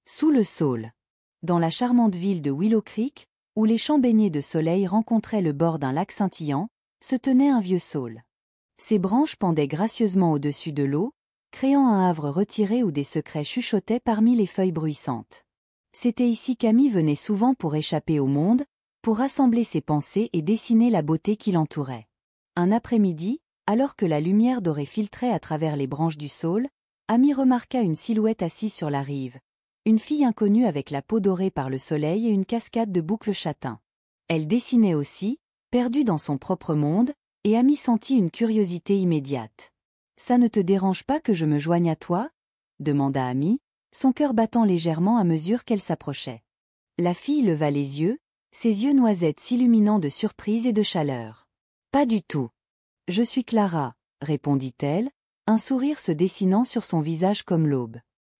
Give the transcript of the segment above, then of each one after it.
Sous le saule. Dans la charmante ville de Willow Creek, où les champs baignés de soleil rencontraient le bord d'un lac scintillant, se tenait un vieux saule. Ses branches pendaient gracieusement au-dessus de l'eau, créant un havre retiré où des secrets chuchotaient parmi les feuilles bruissantes. C'était ici qu'Amy venait souvent pour échapper au monde, pour rassembler ses pensées et dessiner la beauté qui l'entourait. Un après-midi, alors que la lumière dorée filtrait à travers les branches du saule, Amy remarqua une silhouette assise sur la rive. Une fille inconnue avec la peau dorée par le soleil et une cascade de boucles châtains. Elle dessinait aussi, perdue dans son propre monde, et Amy sentit une curiosité immédiate. « Ça ne te dérange pas que je me joigne à toi ?» demanda Amy, son cœur battant légèrement à mesure qu'elle s'approchait. La fille leva les yeux, ses yeux noisettes s'illuminant de surprise et de chaleur. « Pas du tout. Je suis Clara, » répondit-elle, un sourire se dessinant sur son visage comme l'aube.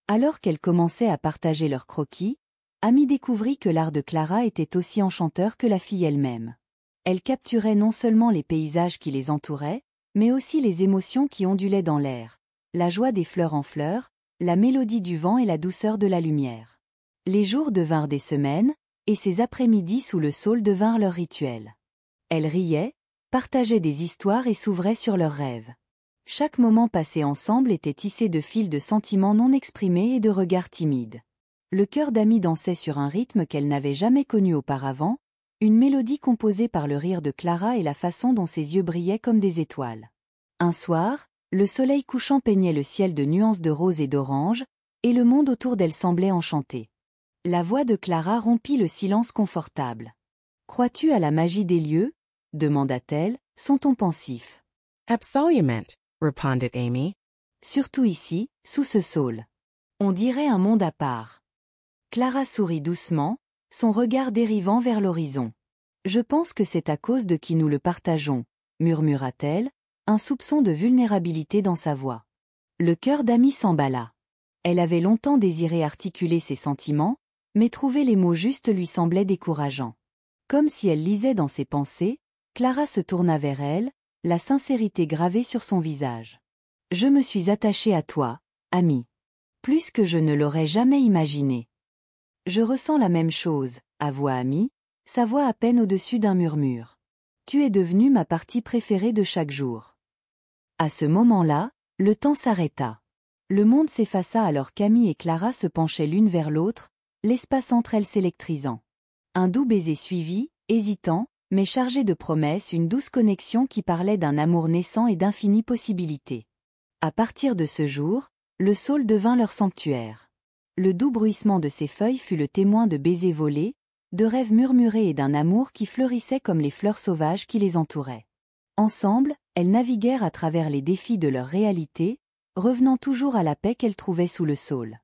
Alors qu'elles commençaient à partager leurs croquis, Amy découvrit que l'art de Clara était aussi enchanteur que la fille elle-même. Elle capturait non seulement les paysages qui les entouraient, mais aussi les émotions qui ondulaient dans l'air, la joie des fleurs en fleurs, la mélodie du vent et la douceur de la lumière. Les jours devinrent des semaines, et ces après-midi sous le saule devinrent leur rituel. Elles riaient, partageaient des histoires et s'ouvraient sur leurs rêves. Chaque moment passé ensemble était tissé de fils de sentiments non exprimés et de regards timides. Le cœur d'Amy dansait sur un rythme qu'elle n'avait jamais connu auparavant, une mélodie composée par le rire de Clara et la façon dont ses yeux brillaient comme des étoiles. Un soir, le soleil couchant peignait le ciel de nuances de rose et d'orange, et le monde autour d'elle semblait enchanté. La voix de Clara rompit le silence confortable. « Crois-tu à la magie des lieux ?» demanda-t-elle, son ton pensif. « Absolument », répondit Amy. « Surtout ici, sous ce saule. On dirait un monde à part. » Clara sourit doucement, son regard dérivant vers l'horizon. « Je pense que c'est à cause de qui nous le partageons, » murmura-t-elle, un soupçon de vulnérabilité dans sa voix. Le cœur d'Amy s'emballa. Elle avait longtemps désiré articuler ses sentiments, mais trouver les mots justes lui semblait décourageant. Comme si elle lisait dans ses pensées, Clara se tourna vers elle, la sincérité gravée sur son visage. « Je me suis attachée à toi, Amy. Plus que je ne l'aurais jamais imaginé. »« Je ressens la même chose, » avoua Amy, sa voix à peine au-dessus d'un murmure. « Tu es devenue ma partie préférée de chaque jour. » À ce moment-là, le temps s'arrêta. Le monde s'effaça alors qu'Amy et Clara se penchaient l'une vers l'autre, l'espace entre elles s'électrisant. Un doux baiser suivit, hésitant, mais chargé de promesses, une douce connexion qui parlait d'un amour naissant et d'infinies possibilités. À partir de ce jour, le saule devint leur sanctuaire. Le doux bruissement de ses feuilles fut le témoin de baisers volés, de rêves murmurés et d'un amour qui fleurissait comme les fleurs sauvages qui les entouraient. Ensemble, elles naviguèrent à travers les défis de leur réalité, revenant toujours à la paix qu'elles trouvaient sous le saule.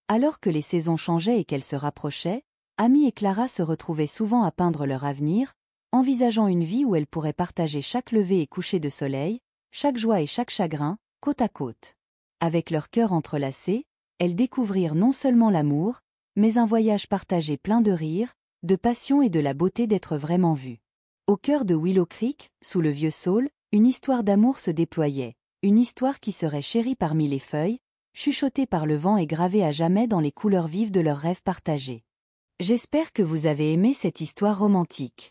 Alors que les saisons changeaient et qu'elles se rapprochaient, Amy et Clara se retrouvaient souvent à peindre leur avenir, envisageant une vie où elles pourraient partager chaque lever et coucher de soleil, chaque joie et chaque chagrin, côte à côte. Avec leurs cœurs entrelacés, elles découvrirent non seulement l'amour, mais un voyage partagé plein de rire, de passion et de la beauté d'être vraiment vues. Au cœur de Willow Creek, sous le vieux saule, une histoire d'amour se déployait, une histoire qui serait chérie parmi les feuilles, chuchotée par le vent et gravée à jamais dans les couleurs vives de leurs rêves partagés. J'espère que vous avez aimé cette histoire romantique.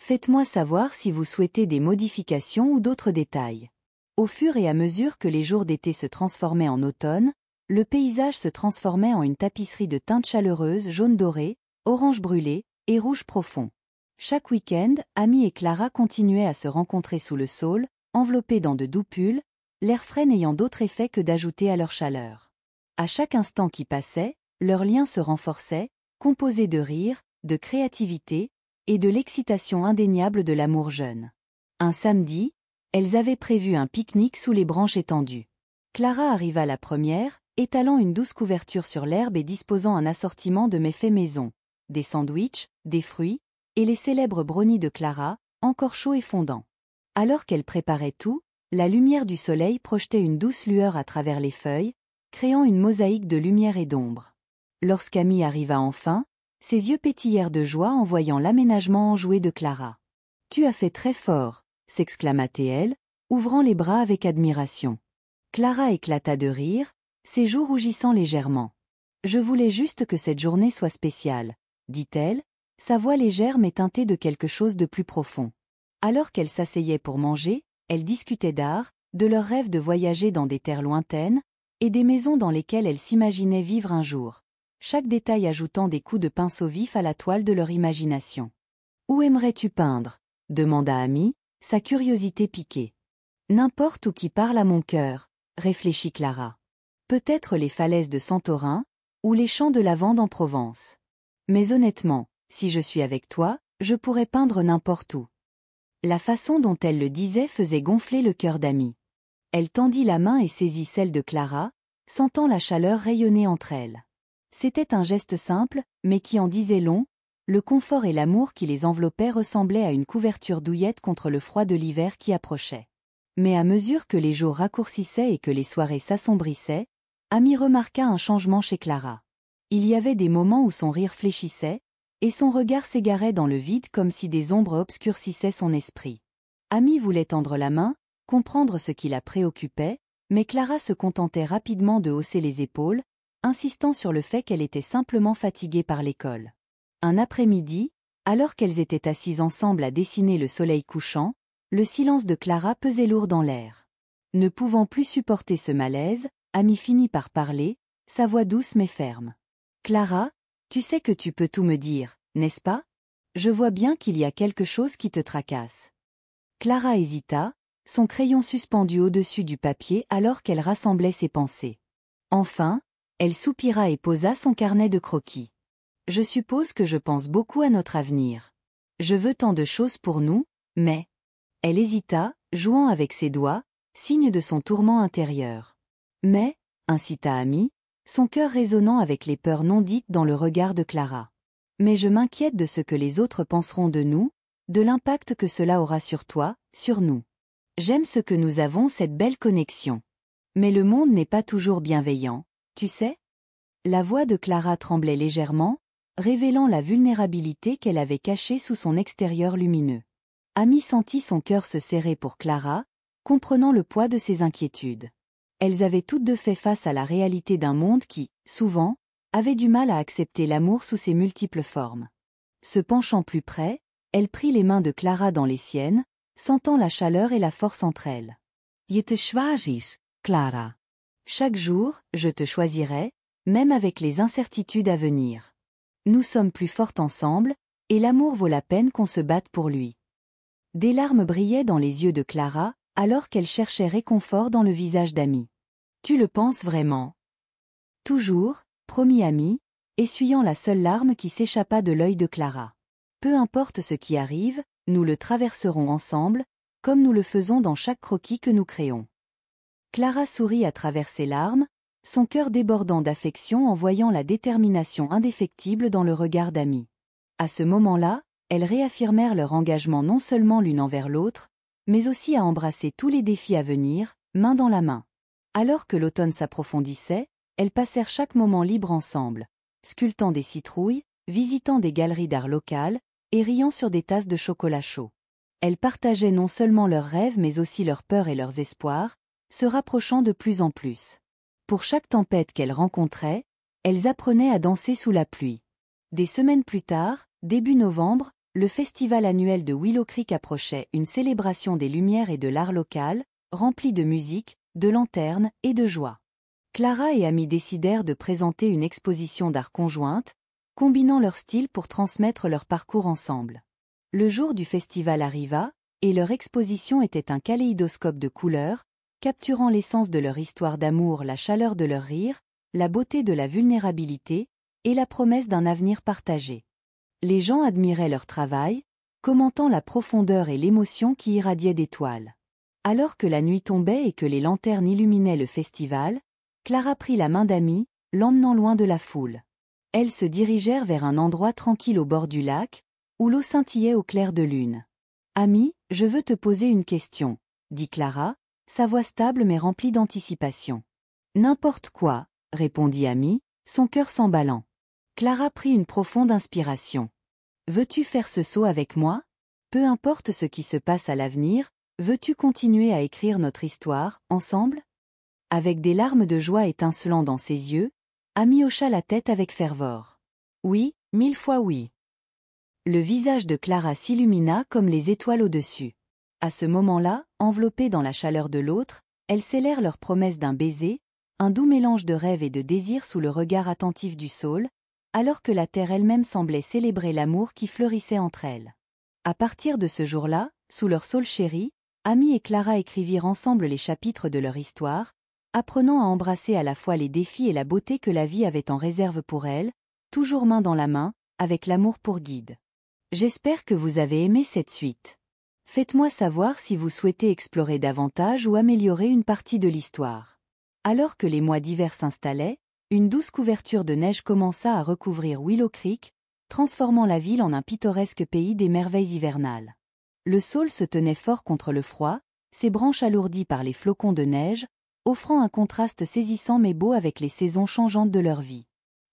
Faites-moi savoir si vous souhaitez des modifications ou d'autres détails. Au fur et à mesure que les jours d'été se transformaient en automne, le paysage se transformait en une tapisserie de teintes chaleureuses jaune doré, orange brûlé et rouge profond. Chaque week-end, Amy et Clara continuaient à se rencontrer sous le saule, enveloppés dans de doux pulls, l'air frais n'ayant d'autre effet que d'ajouter à leur chaleur. À chaque instant qui passait, leur lien se renforçait, composé de rire, de créativité et de l'excitation indéniable de l'amour jeune. Un samedi, elles avaient prévu un pique-nique sous les branches étendues. Clara arriva la première, étalant une douce couverture sur l'herbe et disposant un assortiment de mets faits maison, des sandwichs, des fruits, et les célèbres brownies de Clara, encore chauds et fondants. Alors qu'elle préparait tout, la lumière du soleil projetait une douce lueur à travers les feuilles, créant une mosaïque de lumière et d'ombre. Lorsqu'Amy arriva enfin, ses yeux pétillèrent de joie en voyant l'aménagement enjoué de Clara. « Tu as fait très fort !» s'exclama-t-elle, ouvrant les bras avec admiration. Clara éclata de rire, ses joues rougissant légèrement. Je voulais juste que cette journée soit spéciale, dit-elle, sa voix légère mais teintée de quelque chose de plus profond. Alors qu'elle s'asseyait pour manger, elle discutait d'art, de leur rêve de voyager dans des terres lointaines, et des maisons dans lesquelles elle s'imaginait vivre un jour, chaque détail ajoutant des coups de pinceau vifs à la toile de leur imagination. « Où aimerais-tu peindre » demanda Amy, sa curiosité piquée. « N'importe où qui parle à mon cœur, réfléchit Clara. Peut-être les falaises de Santorin, ou les champs de lavande en Provence. Mais honnêtement, si je suis avec toi, je pourrais peindre n'importe où. » La façon dont elle le disait faisait gonfler le cœur d'Amy. Elle tendit la main et saisit celle de Clara, sentant la chaleur rayonner entre elles. C'était un geste simple, mais qui en disait long, le confort et l'amour qui les enveloppaient ressemblaient à une couverture douillette contre le froid de l'hiver qui approchait. Mais à mesure que les jours raccourcissaient et que les soirées s'assombrissaient, Amy remarqua un changement chez Clara. Il y avait des moments où son rire fléchissait, et son regard s'égarait dans le vide comme si des ombres obscurcissaient son esprit. Amy voulait tendre la main, comprendre ce qui la préoccupait, mais Clara se contentait rapidement de hausser les épaules, insistant sur le fait qu'elle était simplement fatiguée par l'école. Un après-midi, alors qu'elles étaient assises ensemble à dessiner le soleil couchant, le silence de Clara pesait lourd dans l'air. Ne pouvant plus supporter ce malaise, Amy finit par parler, sa voix douce mais ferme. « Clara, tu sais que tu peux tout me dire, n'est-ce pas? Je vois bien qu'il y a quelque chose qui te tracasse. » Clara hésita, son crayon suspendu au-dessus du papier alors qu'elle rassemblait ses pensées. Enfin, elle soupira et posa son carnet de croquis. « Je suppose que je pense beaucoup à notre avenir. Je veux tant de choses pour nous, mais... » Elle hésita, jouant avec ses doigts, signe de son tourment intérieur. « Mais, » incita Amy, son cœur résonnant avec les peurs non dites dans le regard de Clara. « Mais je m'inquiète de ce que les autres penseront de nous, de l'impact que cela aura sur toi, sur nous. J'aime ce que nous avons cette belle connexion. Mais le monde n'est pas toujours bienveillant, tu sais ?» La voix de Clara tremblait légèrement, révélant la vulnérabilité qu'elle avait cachée sous son extérieur lumineux. Amy sentit son cœur se serrer pour Clara, comprenant le poids de ses inquiétudes. Elles avaient toutes deux fait face à la réalité d'un monde qui, souvent, avait du mal à accepter l'amour sous ses multiples formes. Se penchant plus près, elle prit les mains de Clara dans les siennes, sentant la chaleur et la force entre elles. « Je te choisis, Clara. Chaque jour, je te choisirai, même avec les incertitudes à venir. Nous sommes plus fortes ensemble, et l'amour vaut la peine qu'on se batte pour lui. » Des larmes brillaient dans les yeux de Clara, alors qu'elle cherchait réconfort dans le visage d'Amy. « Tu le penses vraiment? » « Toujours, promit Amy, essuyant la seule larme qui s'échappa de l'œil de Clara. « Peu importe ce qui arrive, nous le traverserons ensemble, comme nous le faisons dans chaque croquis que nous créons. » Clara sourit à travers ses larmes, son cœur débordant d'affection en voyant la détermination indéfectible dans le regard d'Amy. À ce moment-là, elles réaffirmèrent leur engagement non seulement l'une envers l'autre, mais aussi à embrasser tous les défis à venir, main dans la main. Alors que l'automne s'approfondissait, elles passèrent chaque moment libre ensemble, sculptant des citrouilles, visitant des galeries d'art local, et riant sur des tasses de chocolat chaud. Elles partageaient non seulement leurs rêves mais aussi leurs peurs et leurs espoirs, se rapprochant de plus en plus. Pour chaque tempête qu'elles rencontraient, elles apprenaient à danser sous la pluie. Des semaines plus tard, début novembre, le festival annuel de Willow Creek approchait, une célébration des lumières et de l'art local, remplie de musique, de lanternes et de joie. Clara et Amy décidèrent de présenter une exposition d'art conjointe, combinant leurs styles pour transmettre leur parcours ensemble. Le jour du festival arriva, et leur exposition était un kaléidoscope de couleurs, capturant l'essence de leur histoire d'amour, la chaleur de leur rire, la beauté de la vulnérabilité, et la promesse d'un avenir partagé. Les gens admiraient leur travail, commentant la profondeur et l'émotion qui irradiaient des toiles. Alors que la nuit tombait et que les lanternes illuminaient le festival, Clara prit la main d'Amy, l'emmenant loin de la foule. Elles se dirigèrent vers un endroit tranquille au bord du lac, où l'eau scintillait au clair de lune. « Amy, je veux te poser une question, » dit Clara, sa voix stable mais remplie d'anticipation. « N'importe quoi, » répondit Amy, son cœur s'emballant. Clara prit une profonde inspiration. « Veux-tu faire ce saut avec moi? Peu importe ce qui se passe à l'avenir, veux-tu continuer à écrire notre histoire, ensemble ?» Avec des larmes de joie étincelant dans ses yeux, Amy hocha la tête avec ferveur. Oui, 1000 fois oui. Le visage de Clara s'illumina comme les étoiles au-dessus. À ce moment-là, enveloppées dans la chaleur de l'autre, elles scellèrent leur promesse d'un baiser, un doux mélange de rêve et de désir sous le regard attentif du saule, alors que la terre elle-même semblait célébrer l'amour qui fleurissait entre elles. À partir de ce jour-là, sous leur saule chéri, Amy et Clara écrivirent ensemble les chapitres de leur histoire, apprenant à embrasser à la fois les défis et la beauté que la vie avait en réserve pour elles, toujours main dans la main, avec l'amour pour guide. J'espère que vous avez aimé cette suite. Faites-moi savoir si vous souhaitez explorer davantage ou améliorer une partie de l'histoire. Alors que les mois d'hiver s'installaient, une douce couverture de neige commença à recouvrir Willow Creek, transformant la ville en un pittoresque pays des merveilles hivernales. Le saule se tenait fort contre le froid, ses branches alourdies par les flocons de neige, offrant un contraste saisissant mais beau avec les saisons changeantes de leur vie.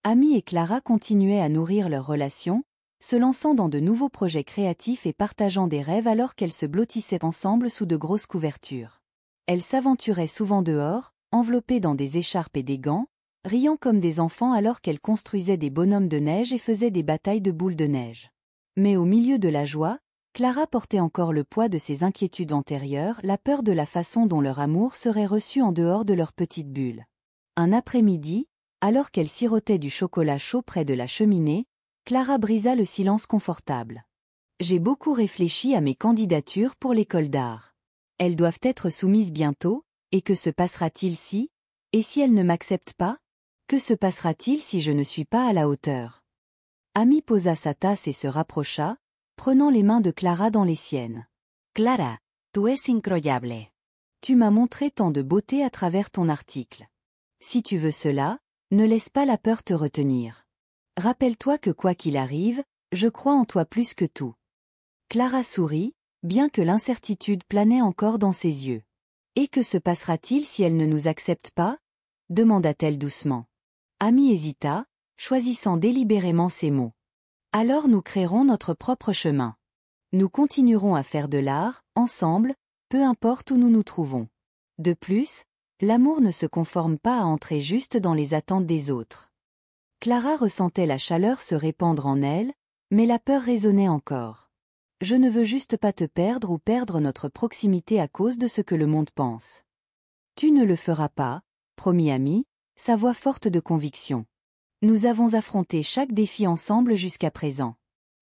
Amy et Clara continuaient à nourrir leur relation, se lançant dans de nouveaux projets créatifs et partageant des rêves alors qu'elles se blottissaient ensemble sous de grosses couvertures. Elles s'aventuraient souvent dehors, enveloppées dans des écharpes et des gants, riant comme des enfants alors qu'elles construisaient des bonhommes de neige et faisaient des batailles de boules de neige. Mais au milieu de la joie, Clara portait encore le poids de ses inquiétudes antérieures, la peur de la façon dont leur amour serait reçu en dehors de leur petite bulle. Un après-midi, alors qu'elle sirotait du chocolat chaud près de la cheminée, Clara brisa le silence confortable. J'ai beaucoup réfléchi à mes candidatures pour l'école d'art. Elles doivent être soumises bientôt, et que se passera-t-il si, et si elles ne m'acceptent pas? Que se passera-t-il si je ne suis pas à la hauteur? Amy posa sa tasse et se rapprocha, prenant les mains de Clara dans les siennes. Clara, tu es incroyable. Tu m'as montré tant de beauté à travers ton article. Si tu veux cela, ne laisse pas la peur te retenir. Rappelle-toi que quoi qu'il arrive, je crois en toi plus que tout. Clara sourit, bien que l'incertitude planait encore dans ses yeux. Et que se passera-t-il si elle ne nous accepte pas? Demanda-t-elle doucement. Amy hésita, choisissant délibérément ses mots. Alors nous créerons notre propre chemin. Nous continuerons à faire de l'art, ensemble, peu importe où nous nous trouvons. De plus, l'amour ne se conforme pas à entrer juste dans les attentes des autres. Clara ressentait la chaleur se répandre en elle, mais la peur résonnait encore. Je ne veux juste pas te perdre ou perdre notre proximité à cause de ce que le monde pense. Tu ne le feras pas, promit Amy, sa voix forte de conviction. Nous avons affronté chaque défi ensemble jusqu'à présent.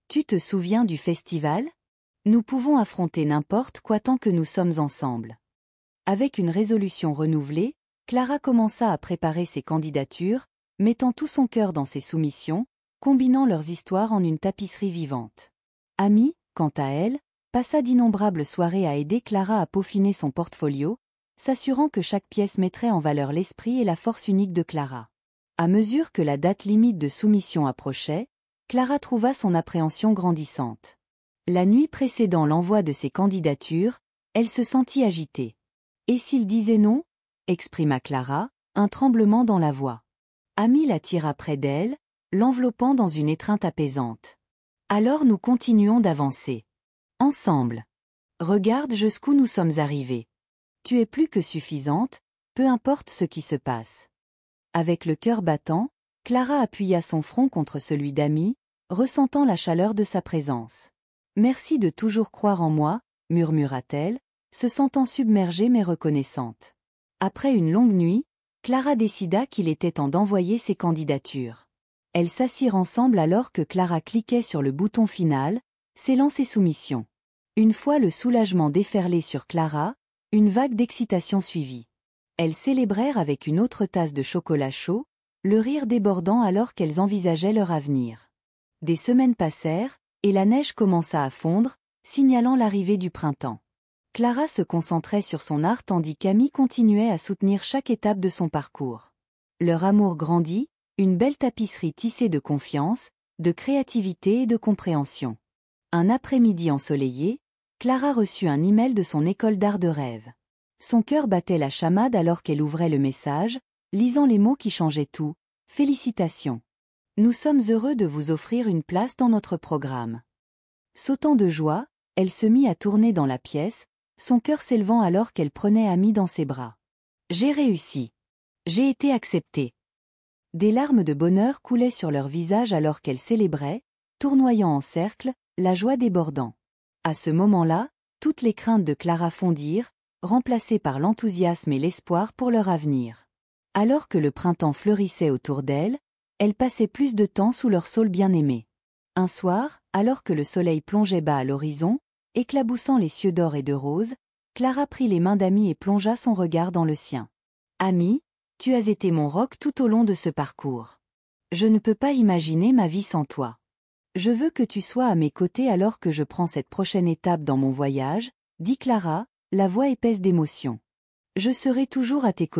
Tu te souviens du festival? Nous pouvons affronter n'importe quoi tant que nous sommes ensemble. Avec une résolution renouvelée, Clara commença à préparer ses candidatures, mettant tout son cœur dans ses soumissions, combinant leurs histoires en une tapisserie vivante. Amy, quant à elle, passa d'innombrables soirées à aider Clara à peaufiner son portfolio, s'assurant que chaque pièce mettrait en valeur l'esprit et la force unique de Clara. À mesure que la date limite de soumission approchait, Clara trouva son appréhension grandissante. La nuit précédant l'envoi de ses candidatures, elle se sentit agitée. « Et s'il disait non ?» exprima Clara, un tremblement dans la voix. Amy la tira près d'elle, l'enveloppant dans une étreinte apaisante. « Alors nous continuons d'avancer. Ensemble. Regarde jusqu'où nous sommes arrivés. Tu es plus que suffisante, peu importe ce qui se passe. » Avec le cœur battant, Clara appuya son front contre celui d'Amy, ressentant la chaleur de sa présence. « Merci de toujours croire en moi, » murmura-t-elle, se sentant submergée mais reconnaissante. Après une longue nuit, Clara décida qu'il était temps d'envoyer ses candidatures. Elles s'assirent ensemble alors que Clara cliquait sur le bouton final, scellant ses soumissions. Une fois le soulagement déferlé sur Clara, une vague d'excitation suivit. Elles célébrèrent avec une autre tasse de chocolat chaud, le rire débordant alors qu'elles envisageaient leur avenir. Des semaines passèrent, et la neige commença à fondre, signalant l'arrivée du printemps. Clara se concentrait sur son art tandis qu'Amy continuait à soutenir chaque étape de son parcours. Leur amour grandit, une belle tapisserie tissée de confiance, de créativité et de compréhension. Un après-midi ensoleillé, Clara reçut un email de son école d'art de rêve. Son cœur battait la chamade alors qu'elle ouvrait le message, lisant les mots qui changeaient tout. « Félicitations. Nous sommes heureux de vous offrir une place dans notre programme. » Sautant de joie, elle se mit à tourner dans la pièce, son cœur s'élevant alors qu'elle prenait Amy dans ses bras. « J'ai réussi. J'ai été acceptée. Des larmes de bonheur coulaient sur leur visage alors qu'elles célébraient, tournoyant en cercle, la joie débordant. À ce moment-là, toutes les craintes de Clara fondirent, remplacées par l'enthousiasme et l'espoir pour leur avenir. Alors que le printemps fleurissait autour d'elle, elle passait plus de temps sous leur saule bien-aimé. Un soir, alors que le soleil plongeait bas à l'horizon, éclaboussant les cieux d'or et de rose, Clara prit les mains d'Amy et plongea son regard dans le sien. « Amy, tu as été mon roc tout au long de ce parcours. Je ne peux pas imaginer ma vie sans toi. Je veux que tu sois à mes côtés alors que je prends cette prochaine étape dans mon voyage, dit Clara, la voix épaisse d'émotion. Je serai toujours à tes côtés.